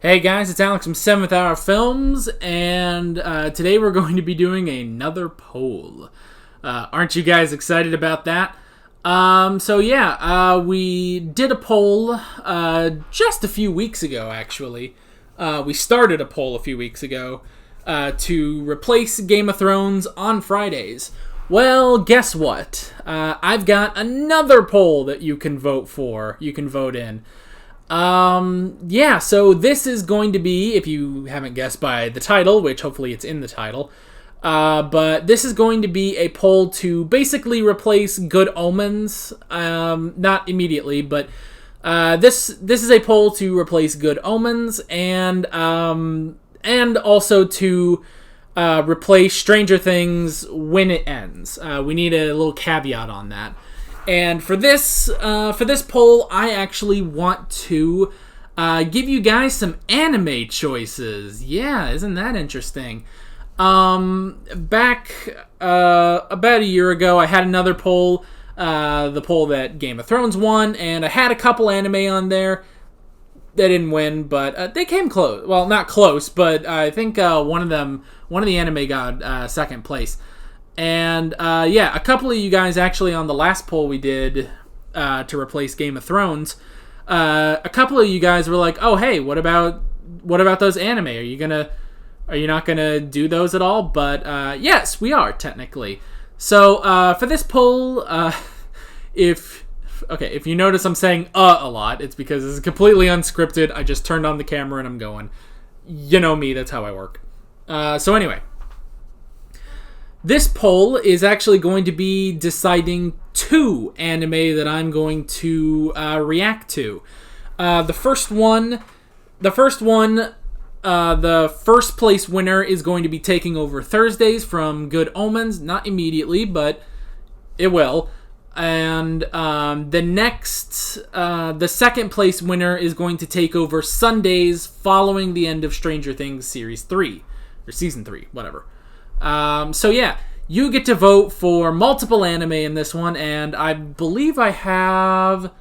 Hey guys, it's Alex from 7th Hour Films, and today we're going to be doing another poll. Aren't you guys excited about that? We did a poll just a few weeks ago, actually. We started a poll a few weeks ago to replace Game of Thrones on Fridays. Well, guess what? I've got another poll that you can vote for, you can vote in. So this is going to be, if you haven't guessed by the title, which hopefully it's in the title, but this is going to be a poll to basically replace Good Omens, not immediately, but this is a poll to replace Good Omens, and also to replace Stranger Things when it ends. We need a little caveat on that. And for this poll, I actually want to give you guys some anime choices. Yeah, isn't that interesting? Back about a year ago, I had another poll, the poll that Game of Thrones won, and I had a couple anime on there. They didn't win, but they came close. Well, not close, but I think one of the anime got second place. And, a couple of you guys actually on the last poll we did to replace Game of Thrones, a couple of you guys were like, oh, hey, what about those anime? Are you not gonna do those at all? But, yes, we are, technically. So, for this poll, if you notice I'm saying, a lot, it's because it's completely unscripted. I just turned on the camera and I'm going. You know me, that's how I work. So anyway. This poll is actually going to be deciding two anime that I'm going to react to. The first place winner is going to be taking over Thursdays from Good Omens. Not immediately, but it will. And the second place winner is going to take over Sundays following the end of Stranger Things Series 3. Or Season 3, whatever. You get to vote for multiple anime in this one, and I believe I have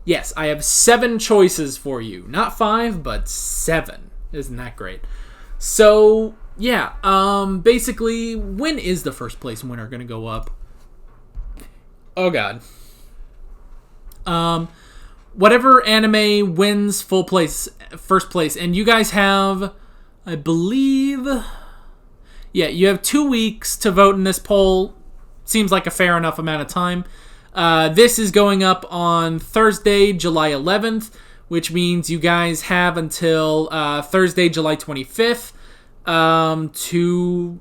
7 choices for you. Not 5, but 7. Isn't that great? So, basically, when is the first place winner going to go up? Oh, God. Whatever anime wins first place, and you guys have, I believe... Yeah, you have 2 weeks to vote in this poll. Seems like a fair enough amount of time. This is going up on Thursday, July 11th, which means you guys have until Thursday, July 25th to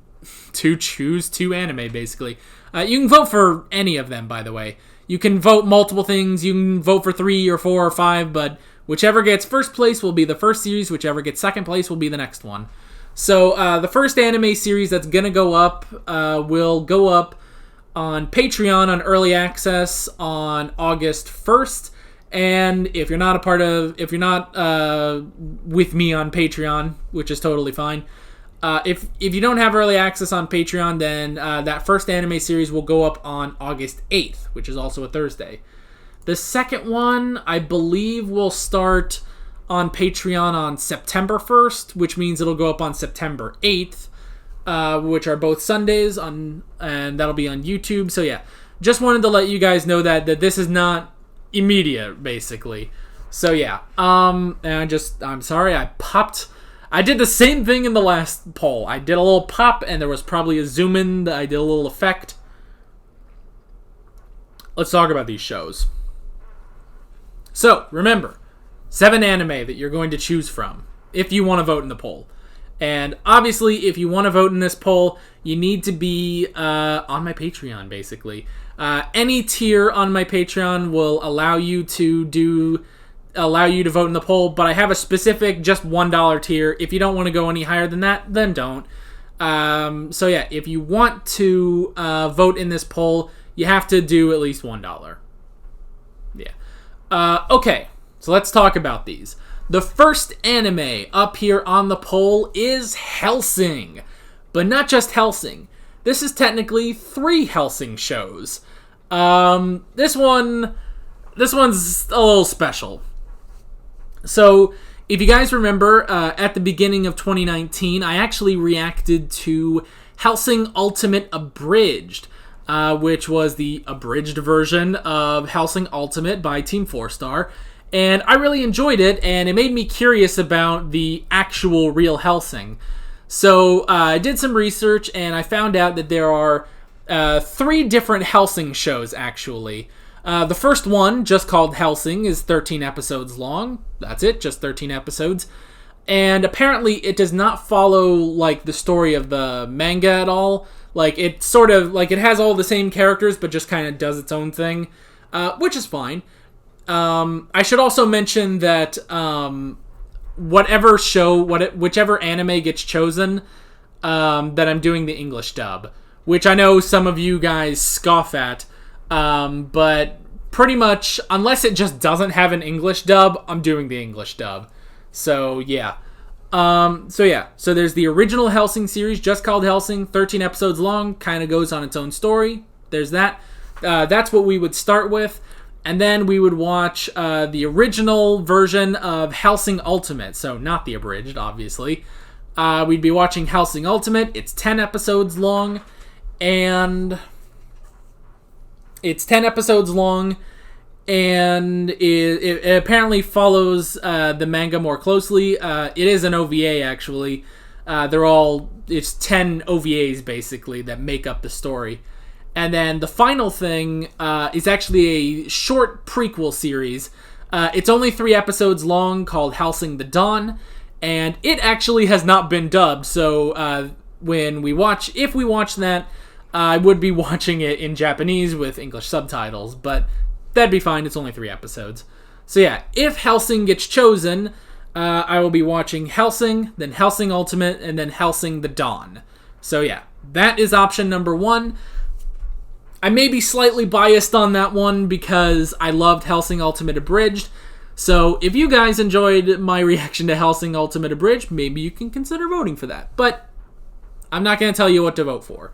choose 2 anime, basically. You can vote for any of them, by the way. You can vote multiple things. You can vote for 3 or 4 or 5, but whichever gets first place will be the first series. Whichever gets second place will be the next one. So, the first anime series that's going to go up will go up on Patreon on Early Access on August 1st. And if you're not with me on Patreon, which is totally fine, if you don't have Early Access on Patreon, then that first anime series will go up on August 8th, which is also a Thursday. The second one, I believe, will start on Patreon on September 1st, which means it'll go up on September 8th, which are both Sundays, and that'll be on YouTube. So yeah, just wanted to let you guys know that this is not immediate, basically. So yeah, and I'm sorry, I did the same thing in the last poll. I did a little pop, and there was probably a zoom in that I did a little effect. Let's talk about these shows. So, remember, 7 anime that you're going to choose from if you want to vote in the poll. And obviously, if you want to vote in this poll, you need to be on my Patreon, basically. Any tier on my Patreon will allow you to vote in the poll, but I have a specific just $1 tier. If you don't want to go any higher than that, then don't. If you want to vote in this poll, you have to do at least $1. Yeah. Okay. So let's talk about these. The first anime up here on the poll is Helsing. But not just Helsing. This is technically 3 Helsing shows. This one's a little special. So if you guys remember, at the beginning of 2019, I actually reacted to Helsing Ultimate Abridged, which was the abridged version of Helsing Ultimate by Team 4-Star. And I really enjoyed it, and it made me curious about the actual real Helsing. So I did some research, and I found out that there are 3 different Helsing shows, actually. The first one, just called Helsing, is 13 episodes long. That's it, just 13 episodes. And apparently it does not follow, like, the story of the manga at all. Like, it sort of, like, it has all the same characters, but just kind of does its own thing, which is fine. I should also mention that whichever anime gets chosen, that I'm doing the English dub, which I know some of you guys scoff at, but pretty much, unless it just doesn't have an English dub, I'm doing the English dub. So yeah. So there's the original Helsing series, just called Helsing, 13 episodes long, kind of goes on its own story. There's that. That's what we would start with. And then we would watch the original version of Helsing Ultimate, so not the abridged, obviously. We'd be watching Helsing Ultimate. It's 10 episodes long, and it apparently follows the manga more closely. It is an OVA, actually. It's 10 OVAs, basically, that make up the story. And then the final thing is actually a short prequel series. It's only 3 episodes long, called Helsing the Dawn, and it actually has not been dubbed, so if we watch that, I would be watching it in Japanese with English subtitles, but that'd be fine, it's only 3 episodes. So yeah, if Helsing gets chosen, I will be watching Helsing, then Helsing Ultimate, and then Helsing the Dawn. So yeah, that is option number 1. I may be slightly biased on that one because I loved Helsing Ultimate Abridged. So if you guys enjoyed my reaction to Helsing Ultimate Abridged, maybe you can consider voting for that. But I'm not going to tell you what to vote for.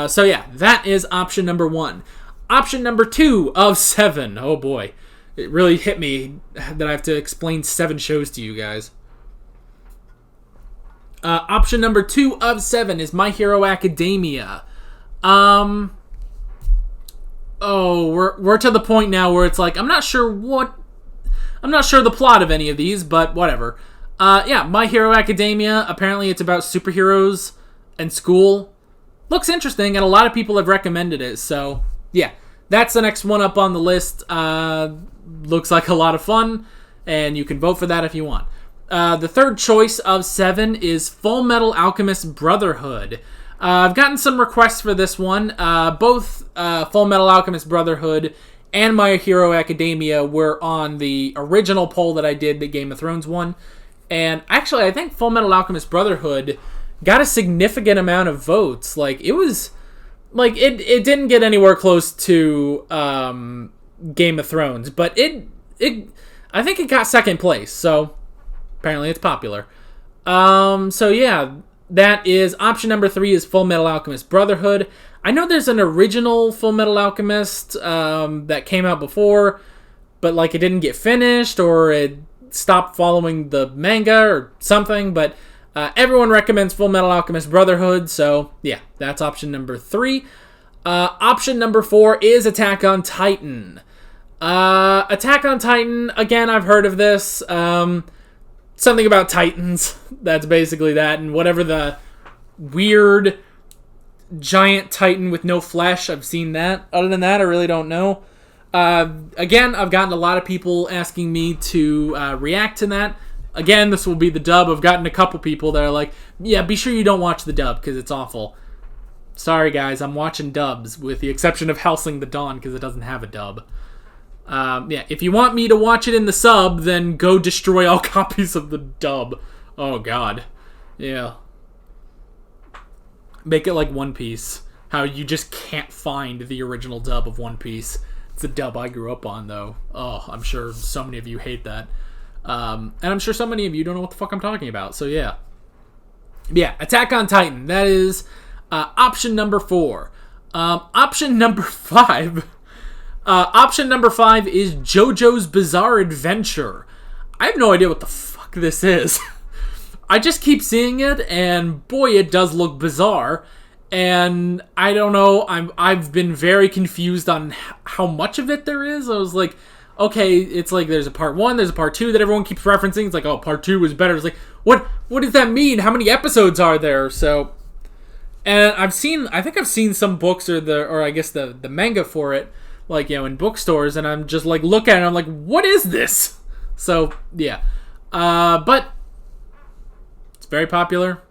So yeah, that is option number 1. Option number 2 of 7. Oh boy. It really hit me that I have to explain 7 shows to you guys. Option number 2 of 7 is My Hero Academia. We're to the point now where it's like, I'm not sure the plot of any of these, but whatever. Yeah, My Hero Academia, apparently it's about superheroes and school. Looks interesting, and a lot of people have recommended it, so yeah. That's the next one up on the list. Looks like a lot of fun, and you can vote for that if you want. The third choice of 7 is Full Metal Alchemist Brotherhood. I've gotten some requests for this one. Both Full Metal Alchemist Brotherhood and My Hero Academia were on the original poll that I did, the Game of Thrones one. And actually, I think Full Metal Alchemist Brotherhood got a significant amount of votes. Like, it was... Like, it didn't get anywhere close to Game of Thrones, but I think it got second place, so apparently it's popular. So yeah... That is, option number 3 is Full Metal Alchemist Brotherhood. I know there's an original Full Metal Alchemist that came out before, but like it didn't get finished or it stopped following the manga or something, but everyone recommends Full Metal Alchemist Brotherhood, so yeah, that's option number 3. Option number 4 is Attack on Titan. Attack on Titan, again, I've heard of this. Something about Titans. That's basically that. And whatever the weird giant Titan with no flesh, I've seen that. Other than that, I really don't know. Again, I've gotten a lot of people asking me to react to that. Again, this will be the dub. I've gotten a couple people that are like, yeah, be sure you don't watch the dub because it's awful. Sorry, guys. I'm watching dubs with the exception of Helsing the Dawn because it doesn't have a dub. Yeah, if you want me to watch it in the sub, then go destroy all copies of the dub. Oh, God. Yeah. Make it like One Piece. How you just can't find the original dub of One Piece. It's a dub I grew up on, though. Oh, I'm sure so many of you hate that. And I'm sure so many of you don't know what the fuck I'm talking about, so yeah. Yeah, Attack on Titan. That is option number 4. Option number 5... Option number 5 is JoJo's Bizarre Adventure. I have no idea what the fuck this is. I just keep seeing it, and boy, it does look bizarre. And I don't know, I've been very confused on how much of it there is. I was like, okay, it's like there's a part 1, there's a part 2 that everyone keeps referencing. It's like, oh, part 2 was better. It's like, what does that mean? How many episodes are there? So, and I think I've seen some books or I guess the manga for it, like, in bookstores, and I'm just like, look at it, and I'm like, what is this? So, yeah. But it's very popular.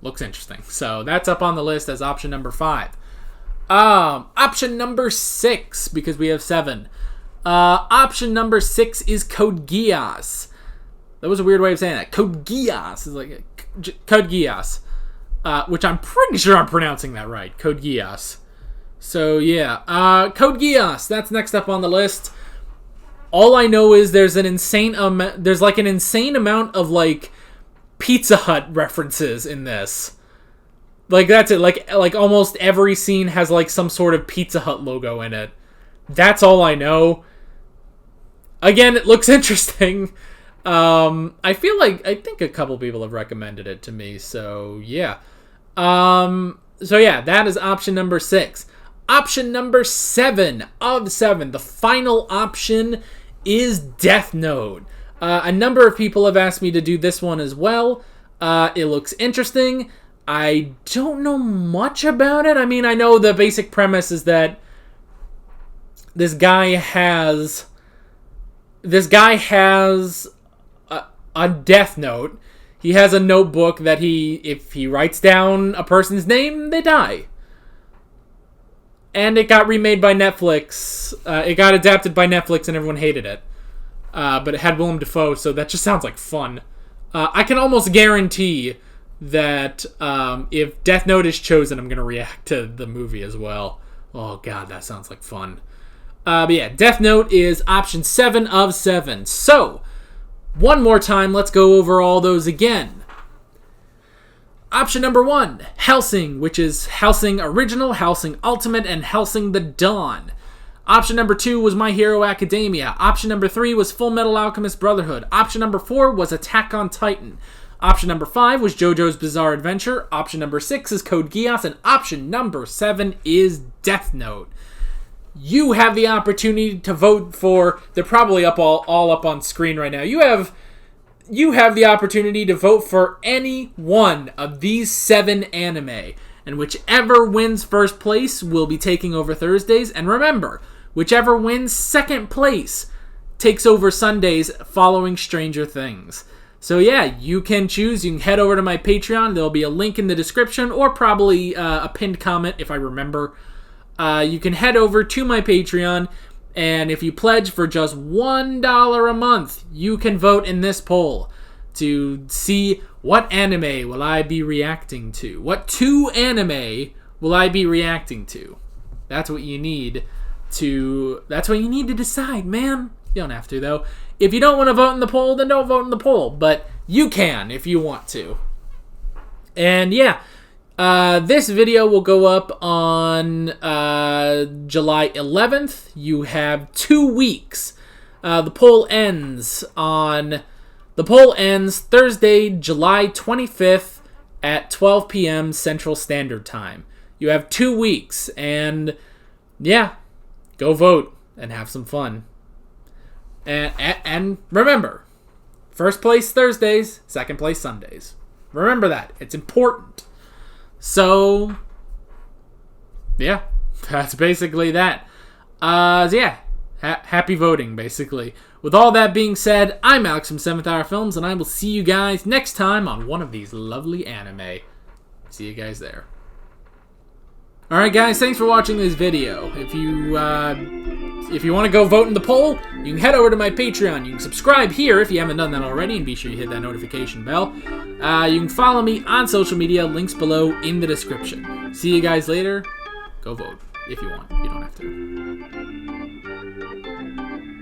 Looks interesting. So that's up on the list as option number 5. Option number 6, because we have 7. Option number 6 is Code Geass. That was a weird way of saying that. Code Geass is like Code Geass, which I'm pretty sure I'm pronouncing that right. Code Geass. So yeah, Code Geass. That's next up on the list. All I know is there's an insane amount of like Pizza Hut references in this. Like, that's it. Like almost every scene has like some sort of Pizza Hut logo in it. That's all I know. Again, it looks interesting. I think a couple people have recommended it to me, so yeah. That is option number 6. Option number 7 of 7, the final option, is Death Note. A number of people have asked me to do this one as well. It looks interesting. I don't know much about it. I mean, I know the basic premise is that this guy has a death note. He has a notebook that if he writes down a person's name, they die. And it got remade by Netflix. It got adapted by Netflix and everyone hated it. But it had Willem Dafoe, so that just sounds like fun. I can almost guarantee that if Death Note is chosen, I'm going to react to the movie as well. Oh god, that sounds like fun. But yeah, Death Note is option 7 of 7. So, one more time, let's go over all those again. Option number 1, Helsing, which is Helsing Original, Helsing Ultimate, and Helsing the Dawn. Option number 2 was My Hero Academia. Option number 3 was Full Metal Alchemist Brotherhood. Option number 4 was Attack on Titan. Option number 5 was JoJo's Bizarre Adventure. Option number 6 is Code Geass. And option number 7 is Death Note. You have the opportunity to vote for... They're probably all up on screen right now. You have the opportunity to vote for any one of these 7 anime. And whichever wins first place will be taking over Thursdays. And remember, whichever wins second place takes over Sundays following Stranger Things. So yeah, you can choose. You can head over to my Patreon. There'll be a link in the description or probably a pinned comment if I remember. You can head over to my Patreon, and if you pledge for just $1 a month, you can vote in this poll to see what anime will I be reacting to. What 2 anime will I be reacting to? That's what you need to decide, man. You don't have to, though. If you don't want to vote in the poll, then don't vote in the poll. But you can if you want to. And yeah, this video will go up on July 11th. You have 2 weeks. The poll ends Thursday, July 25th at 12 p.m. Central Standard Time. You have 2 weeks, and yeah, go vote and have some fun. And remember, first place Thursdays, second place Sundays. Remember that. It's important. So, yeah, that's basically that. Happy voting, basically. With all that being said, I'm Alex from 7th Hour Films, and I will see you guys next time on one of these lovely anime. See you guys there. Alright guys, thanks for watching this video. If you want to go vote in the poll, you can head over to my Patreon. You can subscribe here if you haven't done that already, and be sure you hit that notification bell. You can follow me on social media, links below in the description. See you guys later. Go vote if you want. You don't have to.